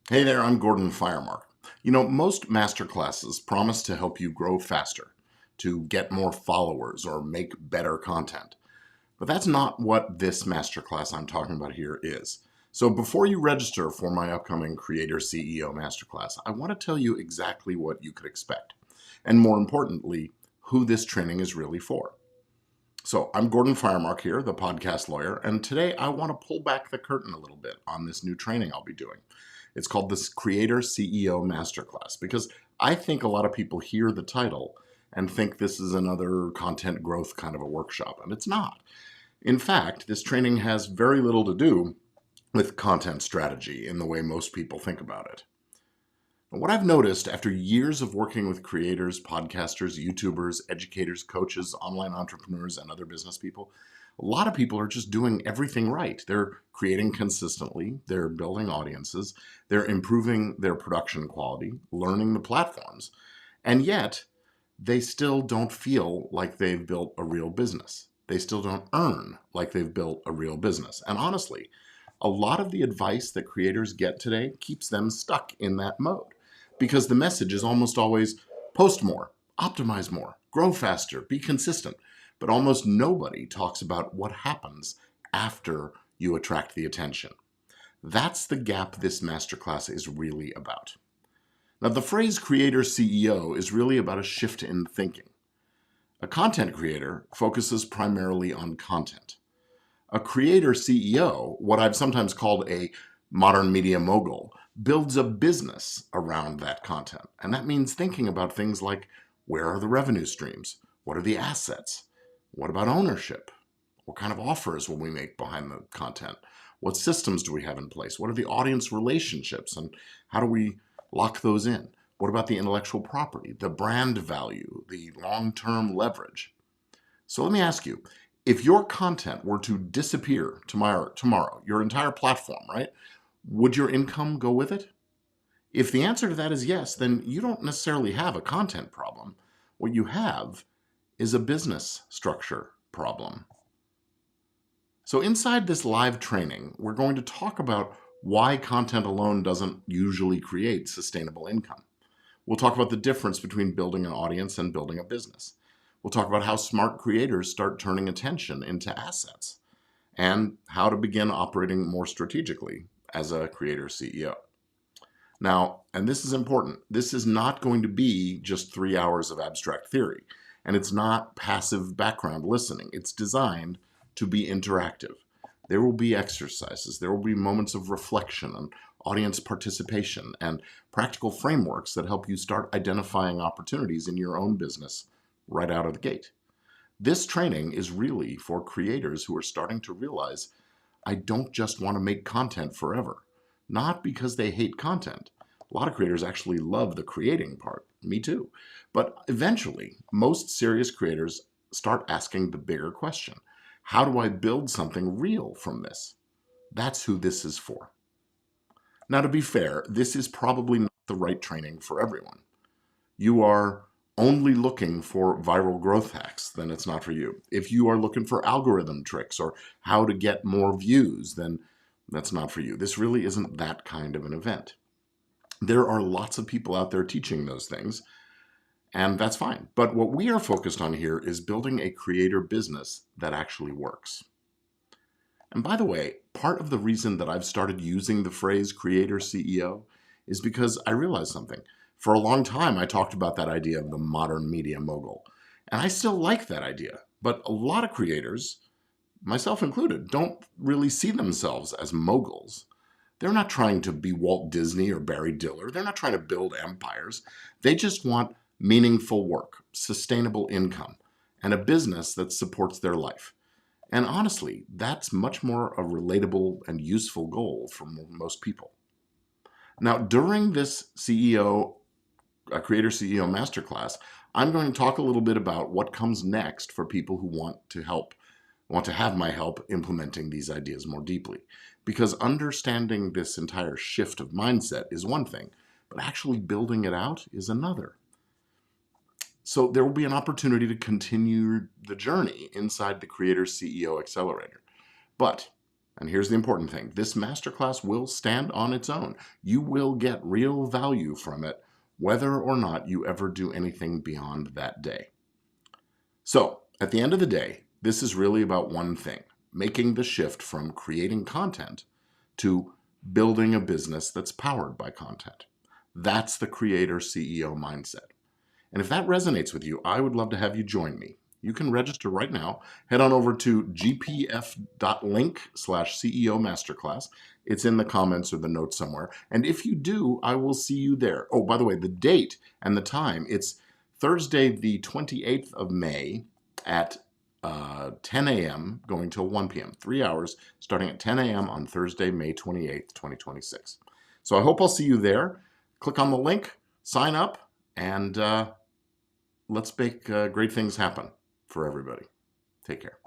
Hey there, I'm Gordon Firemark. Most masterclasses promise to help you grow faster, to get more followers, or make better content. But that's not what this masterclass I'm talking about here is. So before you register for my upcoming Creator CEO Masterclass, I want to tell you exactly what you could expect. And more importantly, who this training is really for. So I'm Gordon Firemark here, the podcast lawyer, and today I want to pull back the curtain a little bit on this new training I'll be doing. It's called this Creator CEO Masterclass because I think a lot of people hear the title and think this is another content growth kind of a workshop, and it's not. In fact, this training has very little to do with content strategy in the way most people think about it. What I've noticed after years of working with creators, podcasters, YouTubers, educators, coaches, online entrepreneurs, and other business people, a lot of people are just doing everything right. They're creating consistently, they're building audiences, they're improving their production quality, learning the platforms, and yet they still don't feel like they've built a real business. They still don't earn like they've built a real business. And honestly, a lot of the advice that creators get today keeps them stuck in that mode because the message is almost always post more, optimize more, grow faster, be consistent. But almost nobody talks about what happens after you attract the attention. That's the gap this masterclass is really about. Now, the phrase Creator CEO is really about a shift in thinking. A content creator focuses primarily on content. A Creator CEO, what I've sometimes called a modern media mogul, builds a business around that content. And that means thinking about things like, where are the revenue streams? What are the assets? What about ownership? What kind of offers will we make behind the content? What systems do we have in place? What are the audience relationships and how do we lock those in? What about the intellectual property, the brand value, the long-term leverage? So let me ask you, if your content were to disappear tomorrow, your entire platform, right? Would your income go with it? If the answer to that is yes, then you don't necessarily have a content problem. What you have is a business structure problem. So inside this live training, we're going to talk about why content alone doesn't usually create sustainable income. We'll talk about the difference between building an audience and building a business. We'll talk about how smart creators start turning attention into assets and how to begin operating more strategically as a Creator CEO. Now, and this is important, this is not going to be just 3 hours of abstract theory, and it's not passive background listening. It's designed to be interactive. There will be exercises, there will be moments of reflection and audience participation and practical frameworks that help you start identifying opportunities in your own business right out of the gate. This training is really for creators who are starting to realize, I don't just want to make content forever. Not because they hate content. A lot of creators actually love the creating part. Me too. But eventually, most serious creators start asking the bigger question. How do I build something real from this? That's who this is for. Now, to be fair, this is probably not the right training for everyone. You are only looking for viral growth hacks, then it's not for you. If you are looking for algorithm tricks or how to get more views, then that's not for you. This really isn't that kind of an event. There are lots of people out there teaching those things, and that's fine. But what we are focused on here is building a creator business that actually works. And by the way, part of the reason that I've started using the phrase Creator CEO is because I realized something. For a long time, I talked about that idea of the modern media mogul. And I still like that idea. But a lot of creators, myself included, don't really see themselves as moguls. They're not trying to be Walt Disney or Barry Diller. They're not trying to build empires. They just want meaningful work, sustainable income, and a business that supports their life. And honestly, that's much more a relatable and useful goal for most people. Now, during this Creator CEO Masterclass, I'm going to talk a little bit about what comes next for people who want to have my help implementing these ideas more deeply. Because understanding this entire shift of mindset is one thing, but actually building it out is another. So there will be an opportunity to continue the journey inside the Creator CEO Accelerator. But And here's the important thing. This masterclass will stand on its own. You will get real value from it, whether or not you ever do anything beyond that day. So, at the end of the day, this is really about one thing: making the shift from creating content to building a business that's powered by content. That's the Creator CEO mindset. And if that resonates with you, I would love to have you join me. You can register right now. Head on over to gpf.link/CEO Masterclass. It's in the comments or the notes somewhere. And if you do, I will see you there. Oh, by the way, the date and the time, it's Thursday, the 28th of May at 10 a.m. going till 1 p.m. 3 hours starting at 10 a.m. on Thursday, May 28th, 2026. So I hope I'll see you there. Click on the link, sign up, and let's make great things happen for everybody. Take care.